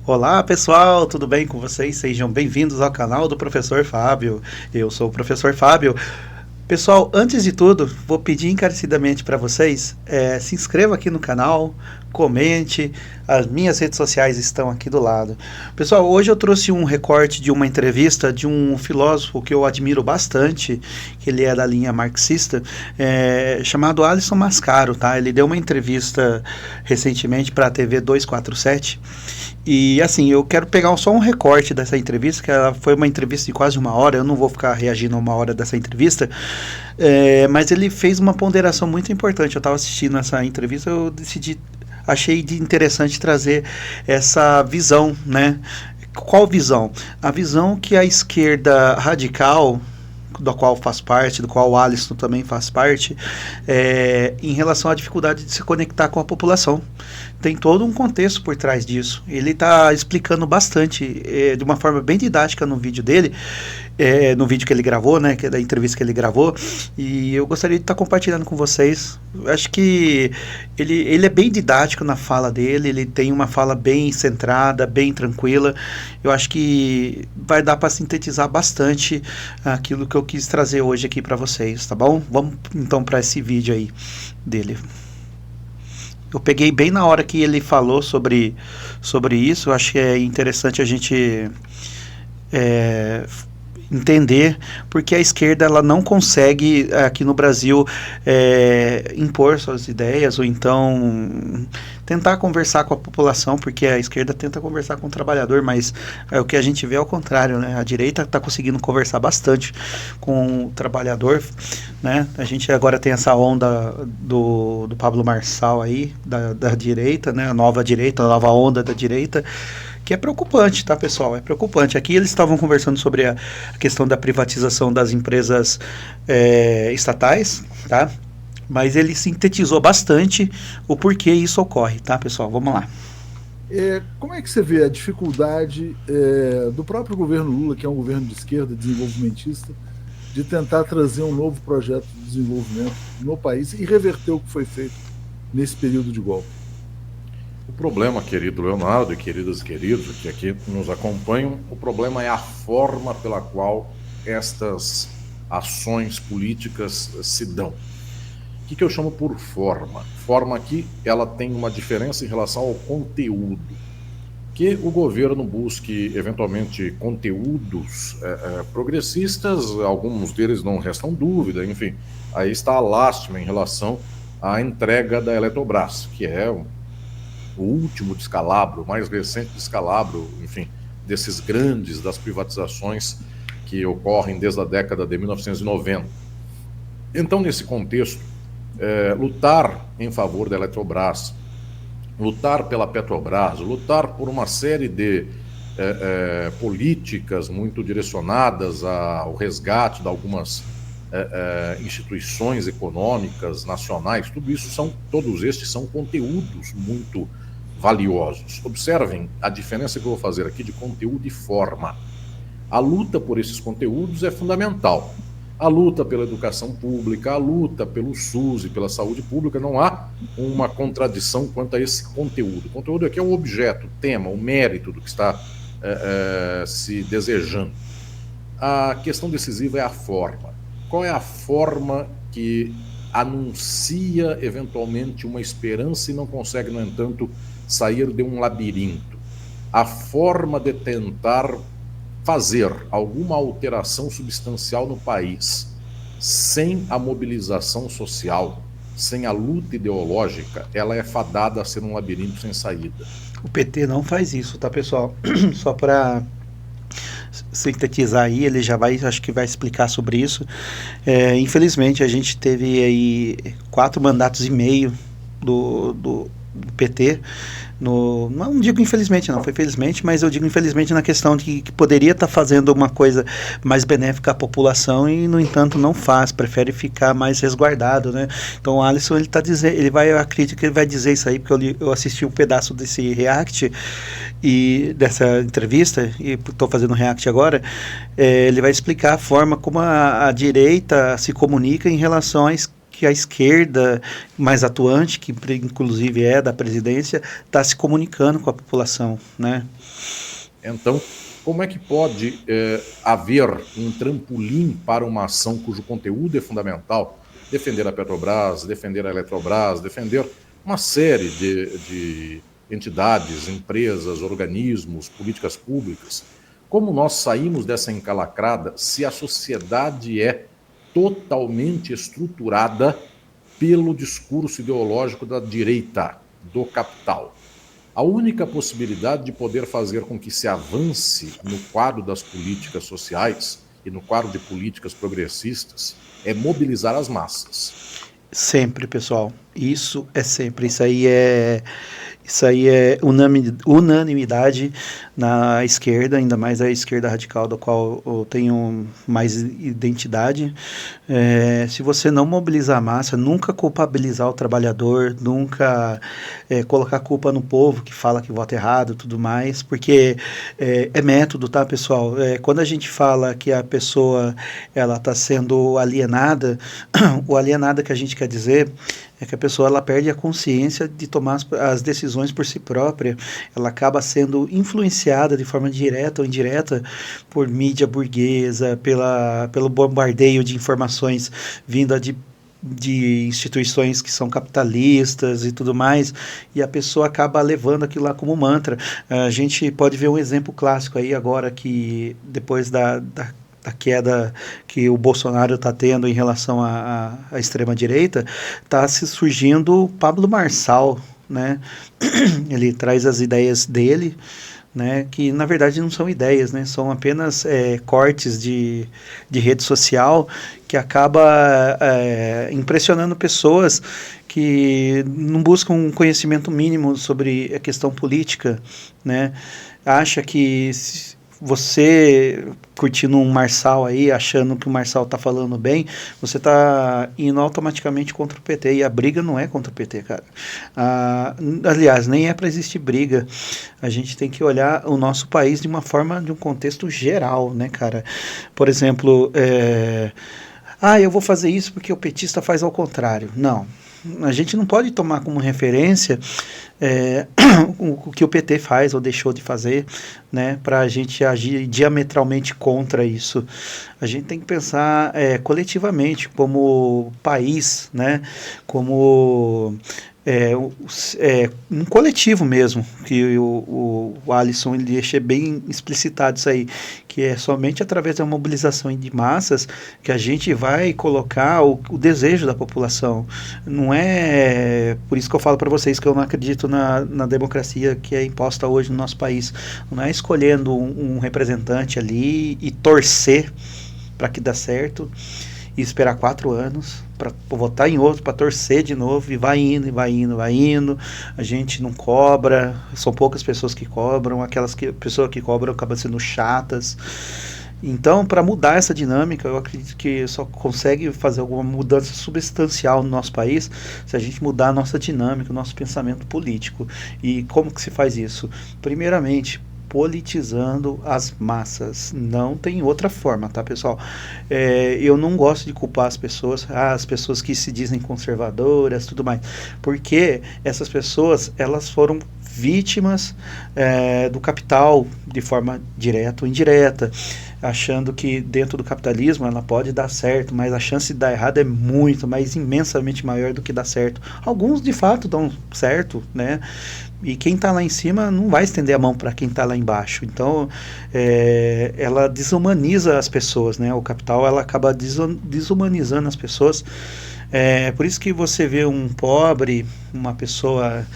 Olá pessoal, tudo bem com vocês? Sejam bem-vindos ao canal do Professor Fábio. Eu sou o Professor Fábio. Pessoal, antes de tudo, vou pedir encarecidamente para vocês, se inscreva aqui no canal, comente, as minhas redes sociais estão aqui do lado. Pessoal, hoje eu trouxe um recorte de uma entrevista de um filósofo que eu admiro bastante, que ele é da linha marxista, chamado Alisson Mascaro, tá? Ele deu uma entrevista recentemente para a TV 247. E assim, eu quero pegar só um recorte dessa entrevista, que ela foi uma entrevista de quase 1 hora, eu não vou ficar reagindo a 1 hora dessa entrevista, mas ele fez uma ponderação muito importante. Eu estava assistindo essa entrevista, achei de interessante trazer essa visão, né? Qual visão? A visão que a esquerda radical, do qual faz parte, do qual o Alisson também faz parte, em relação à dificuldade de se conectar com a população. Tem todo um contexto por trás disso. Ele está explicando bastante, de uma forma bem didática no vídeo dele, no vídeo que ele gravou, né, que é da entrevista que ele gravou, e eu gostaria de estar compartilhando com vocês. Eu acho que ele é bem didático na fala dele, ele tem uma fala bem centrada, bem tranquila. Eu acho que vai dar para sintetizar bastante aquilo que eu quis trazer hoje aqui para vocês, tá bom? Vamos então para esse vídeo aí dele. Eu peguei bem na hora que ele falou sobre isso. Eu acho que é interessante a gente entender porque a esquerda ela não consegue aqui no Brasil impor suas ideias, ou então tentar conversar com a população, porque a esquerda tenta conversar com o trabalhador, mas o que a gente vê é o contrário, né? A direita está conseguindo conversar bastante com o trabalhador, né? A gente agora tem essa onda do Pablo Marçal aí, da direita, né? A nova direita, a nova onda da direita, que é preocupante, tá, pessoal? É preocupante. Aqui eles estavam conversando sobre a questão da privatização das empresas estatais, tá? Mas ele sintetizou bastante o porquê isso ocorre, tá, pessoal? Vamos lá. Como é que você vê a dificuldade do próprio governo Lula, que é um governo de esquerda, desenvolvimentista, de tentar trazer um novo projeto de desenvolvimento no país e reverter o que foi feito nesse período de golpe? O problema, querido Leonardo e queridas e queridos que aqui nos acompanham, o problema é a forma pela qual estas ações políticas se dão. O que eu chamo por forma? Forma aqui, ela tem uma diferença em relação ao conteúdo. Que o governo busque, eventualmente, conteúdos progressistas, alguns deles não restam dúvida, enfim. Aí está a lástima em relação à entrega da Eletrobras, que é o último descalabro, o mais recente descalabro, enfim, desses grandes das privatizações que ocorrem desde a década de 1990. Então, nesse contexto, lutar em favor da Eletrobras, lutar pela Petrobras, lutar por uma série de políticas muito direcionadas ao resgate de algumas instituições econômicas nacionais, todos estes são conteúdos muito valiosos. Observem a diferença que eu vou fazer aqui de conteúdo e forma. A luta por esses conteúdos é fundamental. A luta pela educação pública, a luta pelo SUS e pela saúde pública, não há uma contradição quanto a esse conteúdo. O conteúdo aqui é o objeto, o tema, o mérito do que está se desejando. A questão decisiva é a forma. Qual é a forma que anuncia eventualmente uma esperança e não consegue, no entanto, sair de um labirinto? A forma de tentar fazer alguma alteração substancial no país sem a mobilização social, sem a luta ideológica, ela é fadada a ser um labirinto sem saída. O PT não faz isso, tá, pessoal? Só para sintetizar aí, ele já vai, acho que vai explicar sobre isso. Infelizmente, a gente teve aí 4 mandatos e meio do PT. Não digo infelizmente, não foi felizmente, mas eu digo infelizmente na questão de que poderia estar fazendo uma coisa mais benéfica à população e, no entanto, não faz, prefere ficar mais resguardado, né? Então o Alisson, ele tá dizendo, acredito que ele vai dizer isso aí, porque eu assisti um pedaço desse react e dessa entrevista, e estou fazendo react agora. Ele vai explicar a forma como a direita se comunica em relação que a esquerda mais atuante, que inclusive é da presidência, está se comunicando com a população, né? Então, como é que pode haver um trampolim para uma ação cujo conteúdo é fundamental? Defender a Petrobras, defender a Eletrobras, defender uma série de entidades, empresas, organismos, políticas públicas. Como nós saímos dessa encalacrada se a sociedade é totalmente estruturada pelo discurso ideológico da direita, do capital? A única possibilidade de poder fazer com que se avance no quadro das políticas sociais e no quadro de políticas progressistas é mobilizar as massas. Sempre, pessoal. Isso é sempre. Isso aí é unanimidade na esquerda, ainda mais a esquerda radical, da qual eu tenho mais identidade. Se você não mobilizar a massa, nunca culpabilizar o trabalhador, nunca colocar culpa no povo que fala que vota errado e tudo mais, porque é método, tá, pessoal? Quando a gente fala que a pessoa ela está sendo alienada, o alienada que a gente quer dizer é que a pessoa ela perde a consciência de tomar as decisões por si própria, ela acaba sendo influenciada de forma direta ou indireta por mídia burguesa, pelo bombardeio de informações vinda de instituições que são capitalistas e tudo mais, e a pessoa acaba levando aquilo lá como mantra. A gente pode ver um exemplo clássico aí agora, que depois da queda que o Bolsonaro está tendo em relação à extrema-direita, está se surgindo o Pablo Marçal, né? Ele traz as ideias dele, né, que na verdade não são ideias, né, são apenas cortes de rede social que acaba impressionando pessoas que não buscam um conhecimento mínimo sobre a questão política, né? Acha que você curtindo um Marçal aí, achando que o Marçal está falando bem, você está indo automaticamente contra o PT, e a briga não é contra o PT, cara. Aliás, nem é para existir briga. A gente tem que olhar o nosso país de um contexto geral, né, cara? Por exemplo, eu vou fazer isso porque o petista faz ao contrário. Não. A gente não pode tomar como referência o que o PT faz ou deixou de fazer, né, para a gente agir diametralmente contra isso. A gente tem que pensar coletivamente, como país, né, como um coletivo mesmo, que o Alisson ele deixa bem explicitado isso aí, que é somente através da mobilização de massas que a gente vai colocar o desejo da população. Não é por isso que eu falo para vocês que eu não acredito na democracia que é imposta hoje no nosso país. Não é escolhendo um representante ali e torcer para que dê certo e esperar 4 anos para votar em outro, para torcer de novo, e vai indo, e vai indo, vai indo. A gente não cobra, são poucas pessoas que cobram, pessoas que cobram acabam sendo chatas. Então, para mudar essa dinâmica, eu acredito que só consegue fazer alguma mudança substancial no nosso país se a gente mudar a nossa dinâmica, o nosso pensamento político. E como que se faz isso? Primeiramente, politizando as massas. Não tem outra forma, tá, pessoal? Eu não gosto de culpar as pessoas que se dizem conservadoras, tudo mais, porque essas pessoas, elas foram vítimas do capital de forma direta ou indireta, achando que dentro do capitalismo ela pode dar certo, mas a chance de dar errado é muito, mas imensamente maior do que dar certo. Alguns de fato dão certo, né? E quem está lá em cima não vai estender a mão para quem está lá embaixo. Então, ela desumaniza as pessoas, né? O capital ela acaba desumanizando as pessoas. Por isso que você vê um pobre, uma pessoa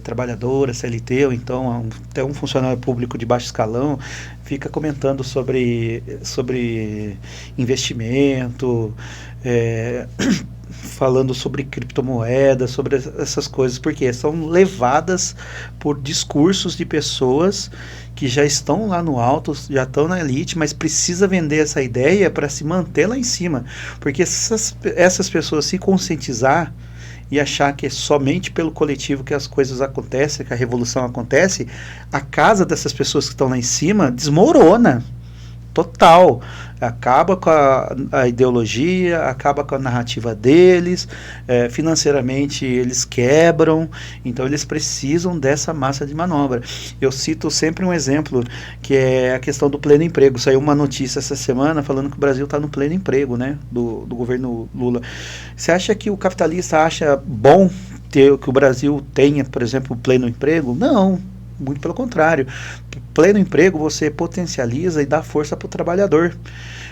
trabalhadora, CLT, ou então até um funcionário público de baixo escalão, fica comentando sobre investimento, falando sobre criptomoedas, sobre essas coisas, porque são levadas por discursos de pessoas que já estão lá no alto, já estão na elite, mas precisa vender essa ideia para se manter lá em cima, porque essas pessoas se conscientizar e achar que é somente pelo coletivo que as coisas acontecem, que a revolução acontece, a casa dessas pessoas que estão lá em cima desmorona total. Acaba com a ideologia, acaba com a narrativa deles, financeiramente eles quebram, então eles precisam dessa massa de manobra. Eu cito sempre um exemplo, que é a questão do pleno emprego. Saiu uma notícia essa semana falando que o Brasil está no pleno emprego, né, do governo Lula. Você acha que o capitalista acha bom que o Brasil tenha, por exemplo, pleno emprego? Não. Muito pelo contrário. Pleno emprego você potencializa e dá força para o trabalhador.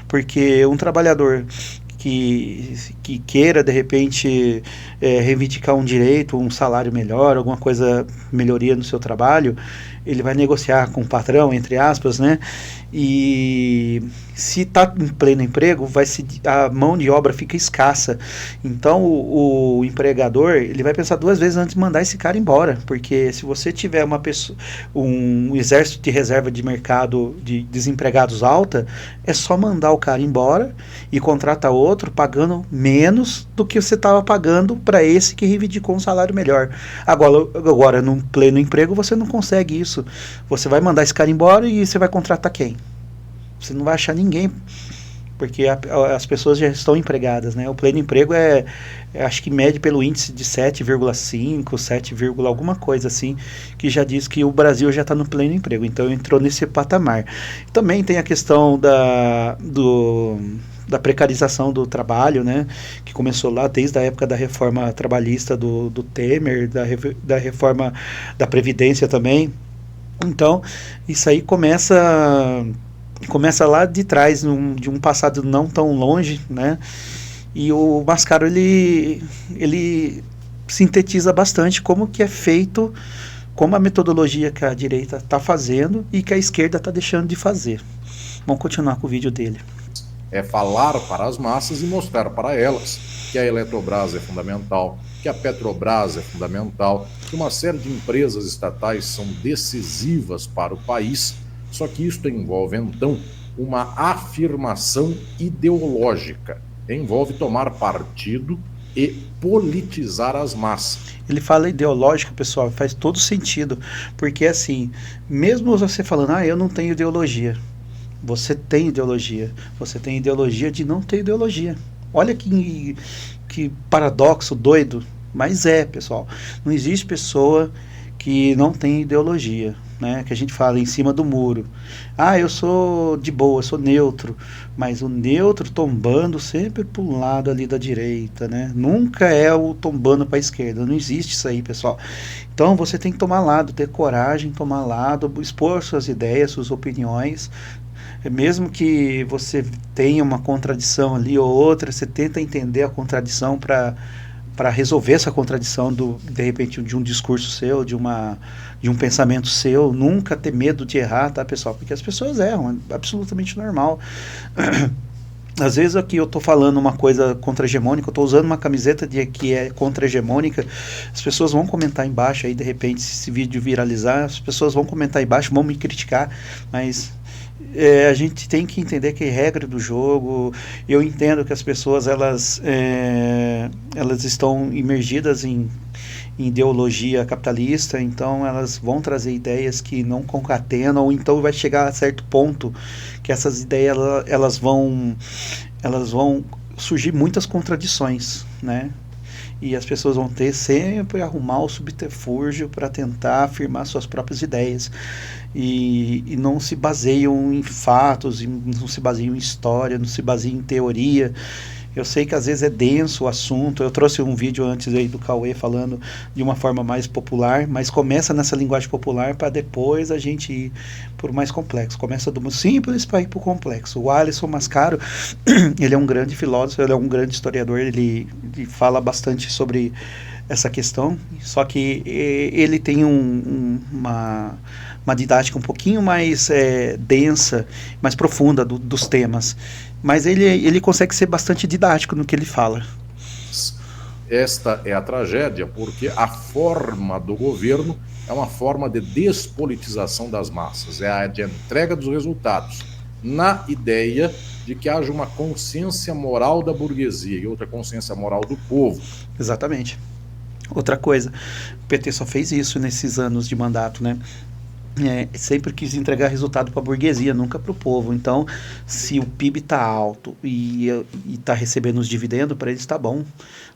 Porque um trabalhador que queira, de repente, reivindicar um direito, um salário melhor, alguma coisa, melhoria no seu trabalho, ele vai negociar com o patrão, entre aspas, né? E se está em pleno emprego, a mão de obra fica escassa. Então o empregador, ele vai pensar 2 vezes antes de mandar esse cara embora, porque se você tiver um exército de reserva de mercado de desempregados alta, é só mandar o cara embora e contratar outro pagando menos do que você estava pagando para esse que reivindicou um salário melhor. Agora, num pleno emprego, você não consegue isso. Você vai mandar esse cara embora e você vai contratar quem? Você não vai achar ninguém, porque as pessoas já estão empregadas, né? O pleno emprego acho que mede pelo índice de 7,5, 7, alguma coisa assim, que já diz que o Brasil já está no pleno emprego. Então entrou nesse patamar. Também tem a questão da precarização do trabalho, né, que começou lá desde a época da reforma trabalhista do Temer, da reforma da Previdência também. Então, isso aí começa lá de trás, de um passado não tão longe, né, e o Mascaro, ele sintetiza bastante como que é feito, como a metodologia que a direita está fazendo e que a esquerda está deixando de fazer. Vamos continuar com o vídeo dele. É falar para as massas e mostrar para elas que a Eletrobras é fundamental, que a Petrobras é fundamental, que uma série de empresas estatais são decisivas para o país, só que isso envolve, então, uma afirmação ideológica, envolve tomar partido e politizar as massas. Ele fala ideológico, pessoal, faz todo sentido, porque assim, mesmo você falando, eu não tenho ideologia, você tem ideologia de não ter ideologia. Olha que paradoxo doido, mas pessoal, não existe pessoa que não tem ideologia, né? Que a gente fala em cima do muro. Eu sou de boa, sou neutro, mas o neutro tombando sempre para um lado ali da direita, né? Nunca é o tombando para a esquerda, não existe isso aí, pessoal. Então você tem que tomar lado, ter coragem, tomar lado, expor suas ideias, suas opiniões. Mesmo que você tenha uma contradição ali ou outra, você tenta entender a contradição para resolver essa contradição de repente de um discurso seu, de um pensamento seu. Nunca ter medo de errar, tá, pessoal? Porque as pessoas erram, é absolutamente normal. Às vezes aqui eu estou falando uma coisa contra-hegemônica, eu estou usando uma camiseta que é contra-hegemônica, as pessoas vão comentar embaixo aí, de repente, se esse vídeo viralizar, as pessoas vão comentar embaixo, vão me criticar, mas a gente tem que entender que é regra do jogo. Eu entendo que as pessoas elas estão imergidas em ideologia capitalista, então elas vão trazer ideias que não concatenam, ou então vai chegar a certo ponto que essas ideias elas vão surgir muitas contradições, né? E as pessoas vão ter sempre arrumar o subterfúgio para tentar afirmar suas próprias ideias. E não se baseiam em fatos, não se baseiam em história, não se baseiam em teoria. Eu sei que às vezes é denso o assunto. Eu trouxe um vídeo antes aí do Cauê falando de uma forma mais popular, mas começa nessa linguagem popular para depois a gente ir por mais complexo. Começa do simples para ir para o complexo. O Alisson Mascaro, ele é um grande filósofo, ele é um grande historiador, ele fala bastante sobre essa questão, só que ele tem uma didática um pouquinho mais densa, mais profunda dos temas, mas ele consegue ser bastante didático no que ele fala. Esta é a tragédia, porque a forma do governo é uma forma de despolitização das massas, é a de entrega dos resultados, na ideia de que haja uma consciência moral da burguesia e outra consciência moral do povo. Exatamente. Outra coisa, o PT só fez isso nesses anos de mandato, né? sempre quis entregar resultado para a burguesia, nunca para o povo. Então, se o PIB está alto e está recebendo os dividendos, para eles está bom,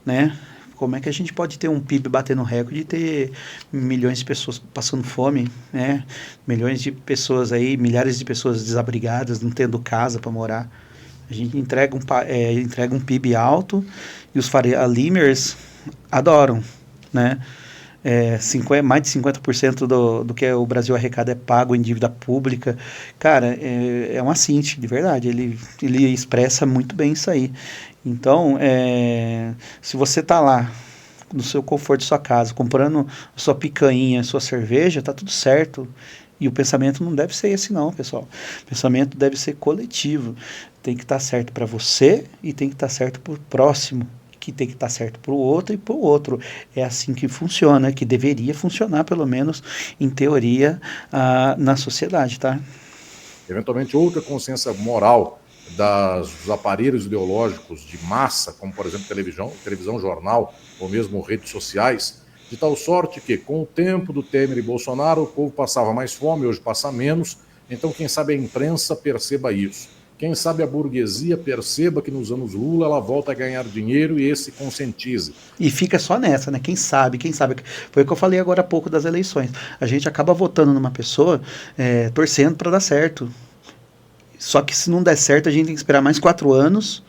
né? Como é que a gente pode ter um PIB batendo recorde e ter milhões de pessoas passando fome, né? Milhões de pessoas aí, milhares de pessoas desabrigadas, não tendo casa para morar. A gente entrega um PIB alto e os Faria Limers adoram, né? Mais de 50% do que o Brasil arrecada é pago em dívida pública. Cara, é um assinte, de verdade. Ele expressa muito bem isso aí. Então, se você está lá, no seu conforto de sua casa, comprando sua picanha, sua cerveja, tá tudo certo. E o pensamento não deve ser esse não, pessoal. O pensamento deve ser coletivo. Tem que estar certo para você e tem que estar certo para o próximo, que tem que estar certo para o outro e para o outro. É assim que funciona, que deveria funcionar, pelo menos em teoria, na sociedade, tá? Eventualmente, outra consciência moral dos aparelhos ideológicos de massa, como, por exemplo, televisão, jornal, ou mesmo redes sociais, de tal sorte que, com o tempo do Temer e Bolsonaro, o povo passava mais fome, hoje passa menos. Então, quem sabe a imprensa perceba isso. Quem sabe a burguesia perceba que nos anos Lula ela volta a ganhar dinheiro e esse conscientize. E fica só nessa, né? Quem sabe. Foi o que eu falei agora há pouco das eleições. A gente acaba votando numa pessoa, torcendo para dar certo. Só que se não der certo, a gente tem que esperar mais 4 anos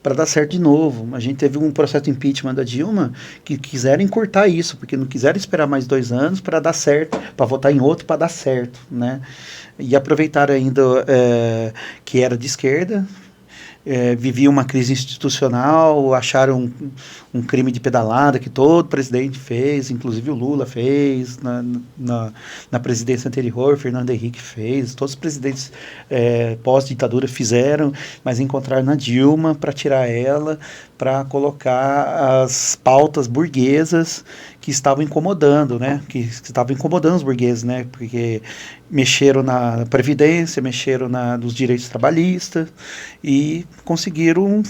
para dar certo de novo. A gente teve um processo de impeachment da Dilma que quiseram encurtar isso, porque não quiseram esperar mais 2 anos para dar certo, para votar em outro para dar certo, né? E aproveitaram ainda que era de esquerda, vivia uma crise institucional, acharam um crime de pedalada que todo presidente fez, inclusive o Lula fez, na presidência anterior, Fernando Henrique fez, todos os presidentes pós-ditadura fizeram, mas encontraram na Dilma para tirar ela, para colocar as pautas burguesas que estavam incomodando, né? Que estavam incomodando os burgueses, né? Porque mexeram na Previdência, mexeram nos direitos trabalhistas e conseguiram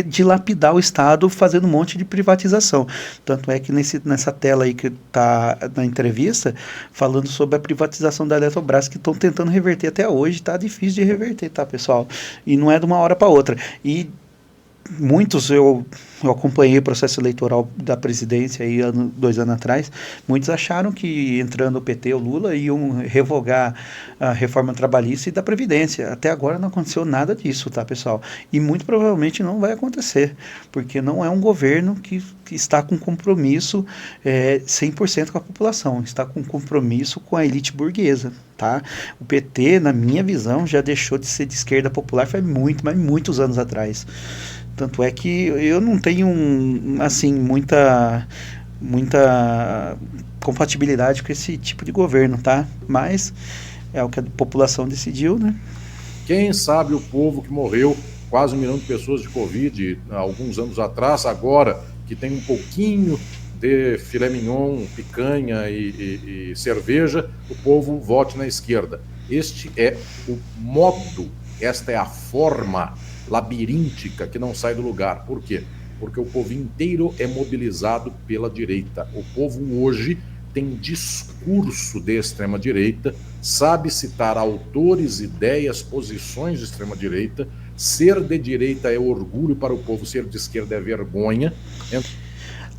dilapidar o Estado fazendo um monte de privatização. Tanto é que nessa tela aí que está na entrevista, falando sobre a privatização da Eletrobras, que estão tentando reverter até hoje, está difícil de reverter, tá, pessoal? E não é de uma hora para outra. E muitos, eu acompanhei o processo eleitoral da presidência aí 2 anos atrás, muitos acharam que entrando o PT ou Lula iam revogar a reforma trabalhista e da Previdência. Até agora não aconteceu nada disso, tá, pessoal? E muito provavelmente não vai acontecer, porque não é um governo que está com compromisso 100% com a população, está com compromisso com a elite burguesa, tá? O PT, na minha visão, já deixou de ser de esquerda popular faz muitos anos atrás. Tanto é que eu não tenho, assim, muita compatibilidade com esse tipo de governo, tá? Mas é o que a população decidiu, né? Quem sabe o povo que morreu, quase 1 milhão de pessoas de Covid há alguns anos atrás, agora que tem um pouquinho de filé mignon, picanha e cerveja, o povo vote na esquerda. Este é o modo, esta é a forma labiríntica que não sai do lugar. Por quê? Porque o povo inteiro é mobilizado pela direita. O povo hoje tem discurso de extrema-direita, sabe citar autores, ideias, posições de extrema-direita. Ser de direita é orgulho para o povo, ser de esquerda é vergonha.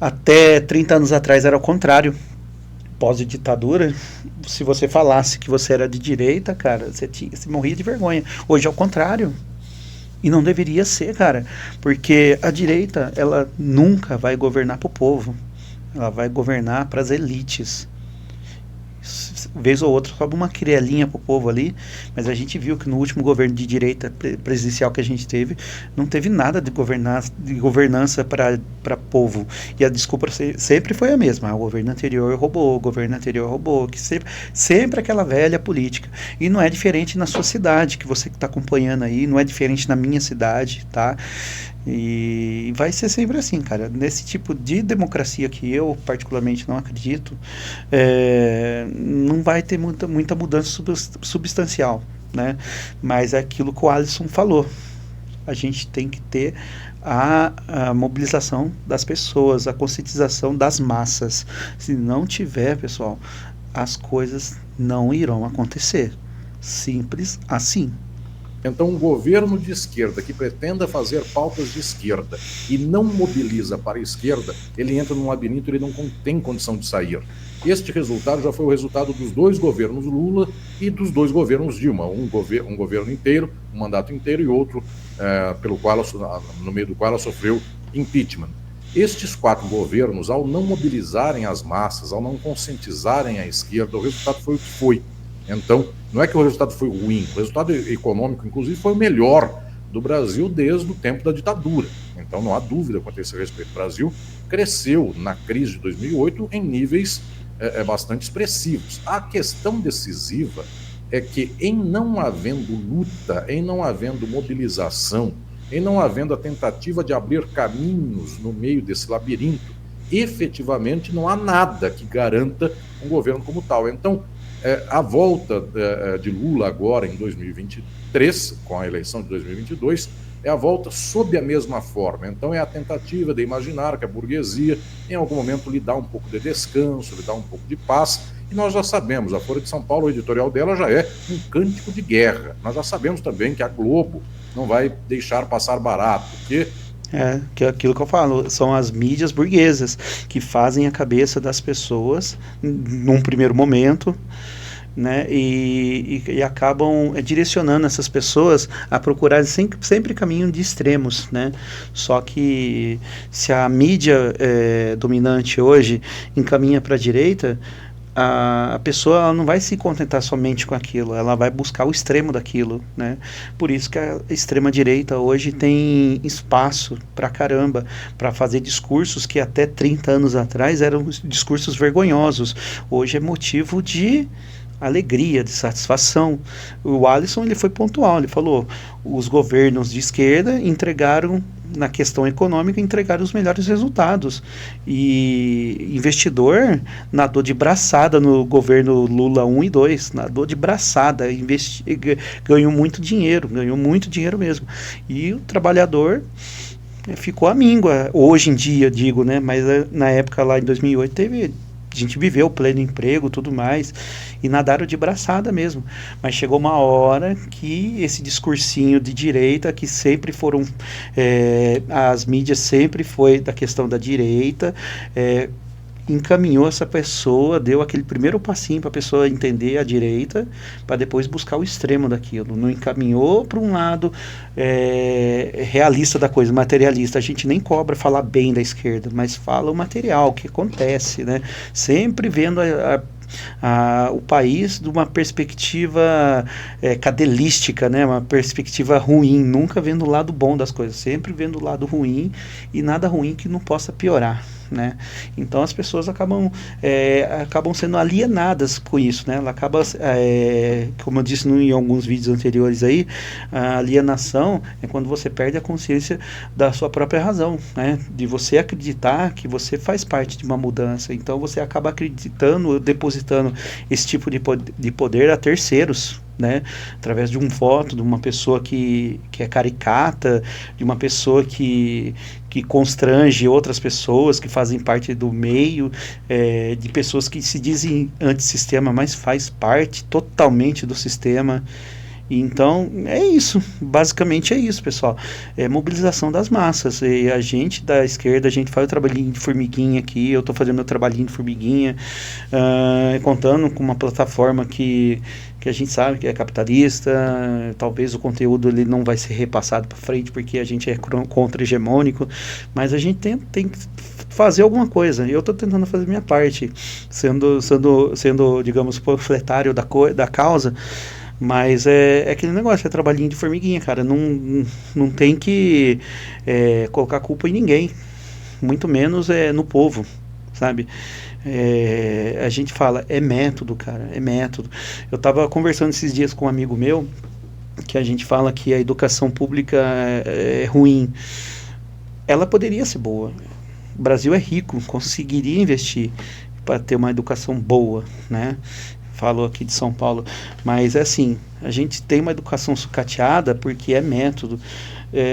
Até 30 anos atrás era o contrário. Pós-ditadura, se você falasse que você era de direita, cara, você morria de vergonha. Hoje é o contrário. E não deveria ser, cara, porque a direita, ela nunca vai governar para o povo, ela vai governar para as elites. Vez ou outra sobe uma crialinha pro povo ali, mas a gente viu que no último governo de direita presidencial que a gente teve, não teve nada de governança para povo. E a desculpa sempre foi a mesma: o governo anterior roubou, que sempre aquela velha política. E não é diferente na sua cidade, que você que está acompanhando aí, não é diferente na minha cidade, tá? E vai ser sempre assim, cara. Nesse tipo de democracia que eu particularmente não acredito, não vai ter muita mudança substancial, né? Mas é aquilo que o Alisson falou. A gente tem que ter a mobilização das pessoas, a conscientização das massas. Se não tiver, pessoal, as coisas não irão acontecer. Simples assim. Então, um governo de esquerda que pretenda fazer pautas de esquerda e não mobiliza para a esquerda, ele entra num labirinto e ele não tem condição de sair. Este resultado já foi o resultado dos 2 governos Lula e dos 2 governos Dilma. Um governo inteiro, um mandato inteiro, e outro no meio do qual ela sofreu impeachment. Estes 4 governos, ao não mobilizarem as massas, ao não conscientizarem a esquerda, o resultado foi o que foi. Então, não é que o resultado foi ruim, o resultado econômico, inclusive, foi o melhor do Brasil desde o tempo da ditadura. Então, não há dúvida quanto a esse respeito. O Brasil cresceu na crise de 2008 em níveis bastante expressivos. A questão decisiva é que, em não havendo luta, em não havendo mobilização, em não havendo a tentativa de abrir caminhos no meio desse labirinto, efetivamente não há nada que garanta um governo como tal. Então, a volta de Lula agora em 2023, com a eleição de 2022, é a volta sob a mesma forma. Então é a tentativa de imaginar que a burguesia em algum momento lhe dá um pouco de descanso, lhe dá um pouco de paz, e nós já sabemos, a Folha de São Paulo, o editorial dela já é um cântico de guerra. Nós já sabemos também que a Globo não vai deixar passar barato, porque que é aquilo que eu falo, são as mídias burguesas que fazem a cabeça das pessoas num primeiro momento, né, e acabam direcionando essas pessoas a procurar sempre caminho de extremos, né? Só que se a mídia dominante hoje encaminha para a direita, a pessoa ela não vai se contentar somente com aquilo, ela vai buscar o extremo daquilo, né? Por isso que a extrema-direita hoje tem espaço pra caramba, para fazer discursos que até 30 anos atrás eram discursos vergonhosos. Hoje é motivo de alegria, de satisfação. O Alisson ele foi pontual, ele falou, os governos de esquerda entregaram, na questão econômica, entregaram os melhores resultados, e investidor nadou de braçada no governo Lula 1 e 2, nadou de braçada, ganhou muito dinheiro mesmo, e o trabalhador ficou à míngua, hoje em dia digo, né, mas na época lá em 2008 a gente viveu o pleno emprego, tudo mais, e nadaram de braçada mesmo. Mas chegou uma hora que esse discursinho de direita, que sempre foram, as mídias sempre foi da questão da direita, encaminhou essa pessoa, deu aquele primeiro passinho para a pessoa entender a direita, para depois buscar o extremo daquilo. Não encaminhou para um lado realista da coisa, materialista. A gente nem cobra falar bem da esquerda, mas fala o material, o que acontece, né? Sempre vendo o país de uma perspectiva cadelística, né? Uma perspectiva ruim, nunca vendo o lado bom das coisas, sempre vendo o lado ruim, e nada ruim que não possa piorar, né? Então as pessoas acabam sendo alienadas com isso, né? Ela acaba, como eu disse em alguns vídeos anteriores aí, a alienação é quando você perde a consciência da sua própria razão, né? De você acreditar que você faz parte de uma mudança. Então você acaba acreditando, depositando esse tipo de poder a terceiros, né? Através de um voto, de uma pessoa que é caricata, de uma pessoa que constrange outras pessoas que fazem parte do meio, de pessoas que se dizem antissistema, mas faz parte totalmente do sistema. Então, é isso, basicamente é isso, pessoal, mobilização das massas, e a gente da esquerda, a gente faz o trabalhinho de formiguinha aqui, eu estou fazendo meu trabalhinho de formiguinha, contando com uma plataforma que a gente sabe que é capitalista, talvez o conteúdo ele não vai ser repassado para frente, porque a gente é contra-hegemônico, mas a gente tem que fazer alguma coisa, e eu estou tentando fazer minha parte, sendo digamos, panfletário da causa. Mas é aquele negócio, é trabalhinho de formiguinha, cara. Não tem que colocar culpa em ninguém, muito menos no povo, sabe? A gente fala, é método, cara, é método. Eu estava conversando esses dias com um amigo meu, que a gente fala que a educação pública é ruim. Ela poderia ser boa. O Brasil é rico, conseguiria investir para ter uma educação boa, né? Falo aqui de São Paulo, mas assim, a gente tem uma educação sucateada porque é método.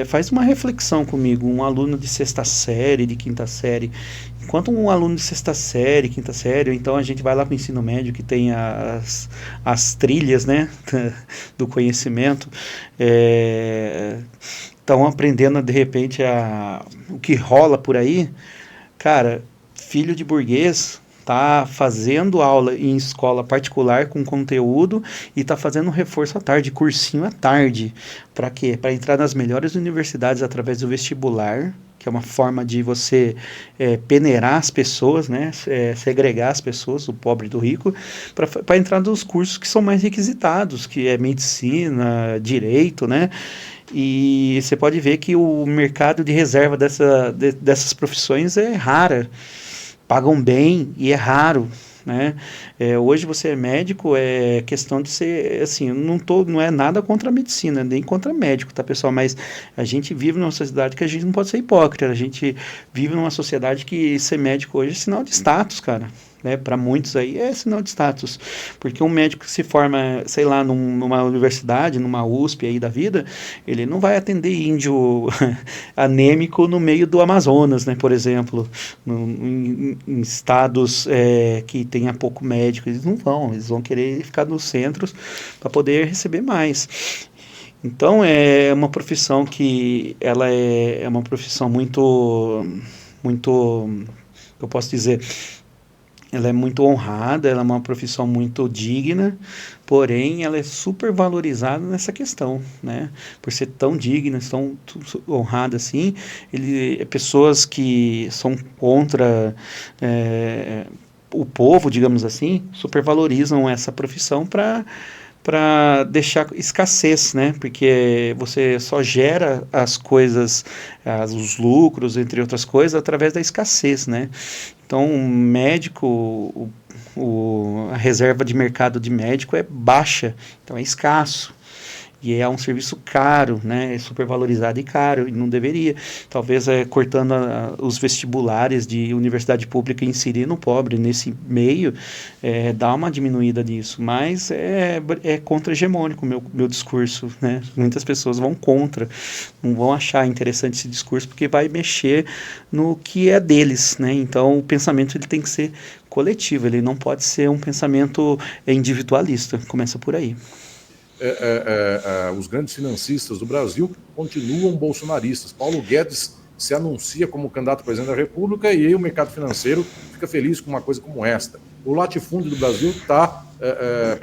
faz uma reflexão comigo, um aluno de sexta série, de quinta série. Enquanto um aluno de sexta série, quinta série, ou então a gente vai lá para o ensino médio, que tem as trilhas, né, do conhecimento, estão aprendendo, de repente, o que rola por aí. Cara, filho de burguês tá fazendo aula em escola particular com conteúdo e tá fazendo reforço à tarde, cursinho à tarde. Para quê? Para entrar nas melhores universidades através do vestibular, que é uma forma de você peneirar as pessoas, né? Segregar as pessoas, o pobre do rico, para entrar nos cursos que são mais requisitados, que é medicina, direito, né? E você pode ver que o mercado de reserva dessas profissões é rara. Pagam bem e é raro, né? Hoje você é médico, é questão de ser, assim, não é nada contra a medicina, nem contra médico, tá, pessoal? Mas a gente vive numa sociedade que a gente não pode ser hipócrita, a gente vive numa sociedade que ser médico hoje é sinal de status, cara. Né, para muitos aí é sinal de status, porque um médico que se forma, sei lá, numa universidade, numa USP aí da vida, ele não vai atender índio anêmico no meio do Amazonas, né, por exemplo, em estados que tenha pouco médico, eles vão querer ficar nos centros para poder receber mais. Então é uma profissão que ela é uma profissão muito, eu posso dizer, ela é muito honrada, ela é uma profissão muito digna, porém ela é super valorizada nessa questão, né? Por ser tão digna, tão honrada assim, pessoas que são contra o povo, digamos assim, supervalorizam essa profissão para deixar escassez, né? Porque você só gera as coisas, os lucros, entre outras coisas, através da escassez, né? Então, o médico, a reserva de mercado de médico é baixa, então é escasso. E é um serviço caro, né? É super valorizado e caro, e não deveria. Talvez cortando os vestibulares de universidade pública e inserindo o pobre nesse meio, dá uma diminuída nisso. Mas é contra-hegemônico o meu discurso, né? Muitas pessoas vão contra, não vão achar interessante esse discurso, porque vai mexer no que é deles, né? Então, o pensamento ele tem que ser coletivo, ele não pode ser um pensamento individualista. Começa por aí. Os grandes financistas do Brasil continuam bolsonaristas. Paulo Guedes se anuncia como candidato a presidente da República e aí o mercado financeiro fica feliz com uma coisa como esta. O latifúndio do Brasil está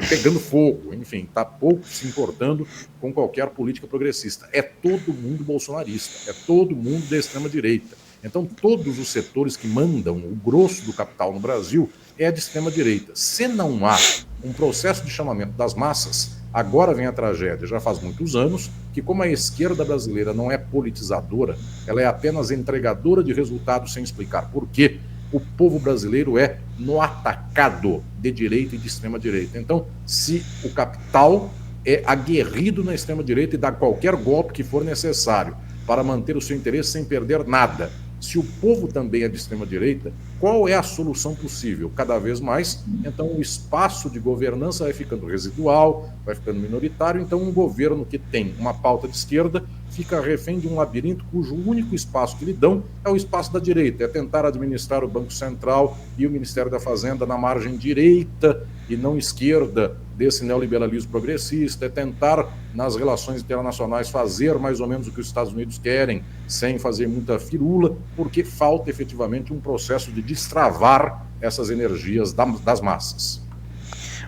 pegando fogo, enfim, está pouco se importando com qualquer política progressista. É todo mundo bolsonarista, é todo mundo da extrema-direita. Então, todos os setores que mandam o grosso do capital no Brasil é de extrema-direita. Se não há um processo de chamamento das massas, agora vem a tragédia, já faz muitos anos, que como a esquerda brasileira não é politizadora, ela é apenas entregadora de resultados sem explicar por quê, o povo brasileiro é no atacado de direita e de extrema-direita. Então, se o capital é aguerrido na extrema-direita e dá qualquer golpe que for necessário para manter o seu interesse sem perder nada, se o povo também é de extrema-direita, qual é a solução possível? Cada vez mais, então o espaço de governança vai ficando residual, vai ficando minoritário, então um governo que tem uma pauta de esquerda fica refém de um labirinto cujo único espaço que lhe dão é o espaço da direita, é tentar administrar o Banco Central e o Ministério da Fazenda na margem direita e não esquerda desse neoliberalismo progressista, é tentar nas relações internacionais fazer mais ou menos o que os Estados Unidos querem, sem fazer muita firula, porque falta efetivamente um processo de destravar essas energias das massas.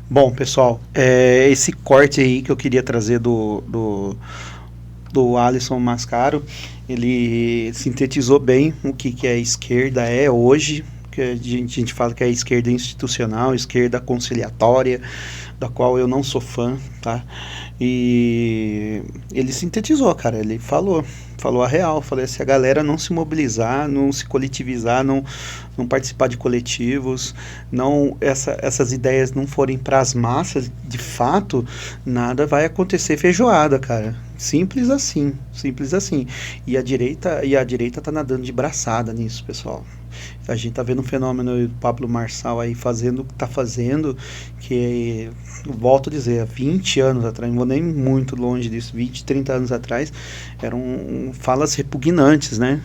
Bom, pessoal, esse corte aí que eu queria trazer do Alisson Mascaro, ele sintetizou bem o que a esquerda é hoje, que a gente fala que é a esquerda institucional, a esquerda conciliatória, da qual eu não sou fã, tá? E ele sintetizou, cara, ele falou a real, falei, se a galera não se mobilizar, não se coletivizar, não participar de coletivos, essas ideias não forem para as massas, de fato, nada vai acontecer feijoada, cara. Simples assim, simples assim. E a direita tá nadando de braçada nisso, pessoal. A gente tá vendo um fenômeno do Pablo Marçal aí fazendo o que tá fazendo, que, volto a dizer, há 20 anos atrás, não vou nem muito longe disso, 20, 30 anos atrás, eram falas repugnantes, né?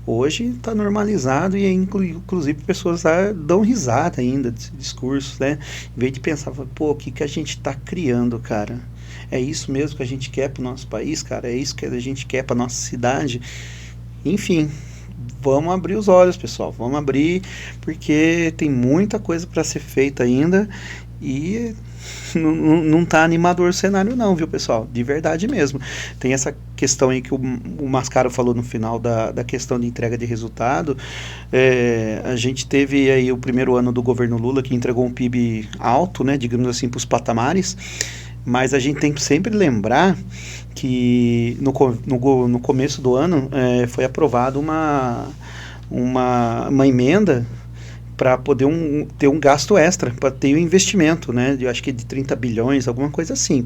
Hoje está normalizado e inclusive pessoas dão risada ainda desse discurso, né? Em vez de pensar, pô, o que a gente está criando, cara? É isso mesmo que a gente quer para o nosso país, cara? É isso que a gente quer para nossa cidade? Enfim, vamos abrir os olhos, pessoal. Vamos abrir, porque tem muita coisa para ser feita ainda e não tá animador o cenário não, viu, pessoal? De verdade mesmo. Tem essa questão aí que o Mascaro falou no final da questão de entrega de resultado. A gente teve aí o primeiro ano do governo Lula, que entregou um PIB alto, né, digamos assim, para os patamares, mas a gente tem que sempre lembrar que no começo do ano foi aprovada uma emenda para poder ter um gasto extra, para ter um investimento, né? Eu acho que de 30 bilhões, alguma coisa assim.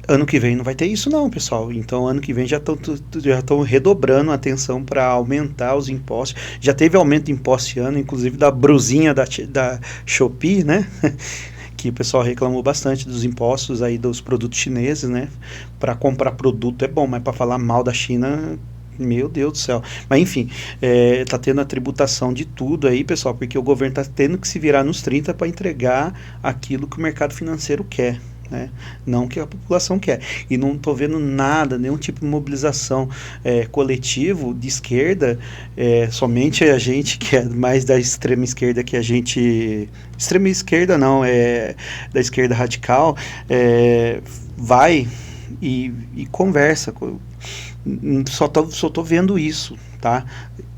Ano que vem não vai ter isso não, pessoal. Então, ano que vem já estão redobrando a atenção para aumentar os impostos. Já teve aumento de imposto esse ano, inclusive da brusinha da Shopee, né? Que o pessoal reclamou bastante dos impostos aí dos produtos chineses, né? Para comprar produto é bom, mas para falar mal da China, meu Deus do céu. Mas enfim, tá tendo a tributação de tudo aí, pessoal, porque o governo tá tendo que se virar nos 30 para entregar aquilo que o mercado financeiro quer, né? Não que a população quer. E não estou vendo nada, nenhum tipo de mobilização coletivo de esquerda, somente a gente que é mais da extrema esquerda, que a gente... Extrema esquerda não, da esquerda radical, vai e conversa. Só tô vendo isso, tá?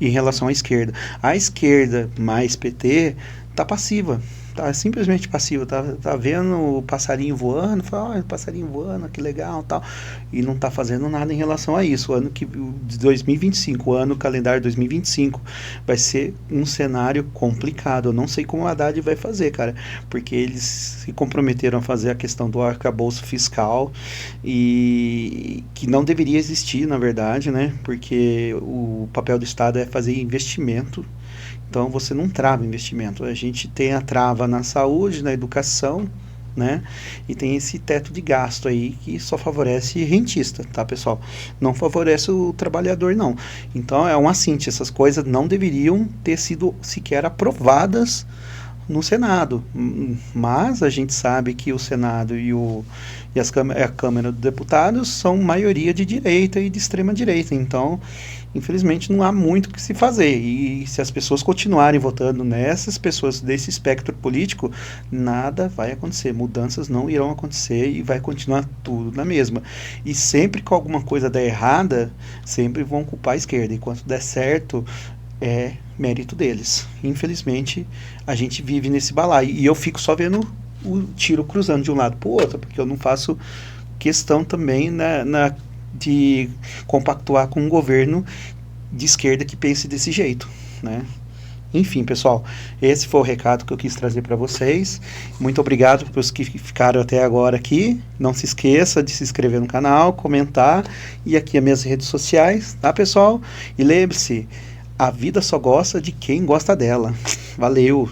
Em relação à esquerda. A esquerda mais PT tá passiva. Tá simplesmente passiva, tá vendo o passarinho voando, fala, passarinho voando, que legal, tal, e não tá fazendo nada em relação a isso. O ano de 2025, o ano calendário 2025, vai ser um cenário complicado. Eu não sei como a Haddad vai fazer, cara, porque eles se comprometeram a fazer a questão do arcabouço fiscal, e que não deveria existir, na verdade, né, porque o papel do Estado é fazer investimento. Então você não trava investimento. A gente tem a trava na saúde, na educação, né? E tem esse teto de gasto aí que só favorece rentista, tá, pessoal? Não favorece o trabalhador, não. Então é um assinte, essas coisas não deveriam ter sido sequer aprovadas no Senado. Mas a gente sabe que o Senado e a Câmara dos Deputados são maioria de direita e de extrema direita. Então, infelizmente, não há muito o que se fazer. E se as pessoas continuarem votando nessas pessoas desse espectro político, nada vai acontecer. Mudanças não irão acontecer e vai continuar tudo na mesma. E sempre que alguma coisa der errada, sempre vão culpar a esquerda. Enquanto der certo, é mérito deles. Infelizmente, a gente vive nesse balaio. E eu fico só vendo o tiro cruzando de um lado para o outro, porque eu não faço questão também de compactuar com um governo de esquerda que pense desse jeito, né? Enfim, pessoal, esse foi o recado que eu quis trazer para vocês. Muito obrigado para os que ficaram até agora aqui. Não se esqueça de se inscrever no canal, comentar, e aqui as minhas redes sociais, tá, pessoal? E lembre-se, a vida só gosta de quem gosta dela. Valeu!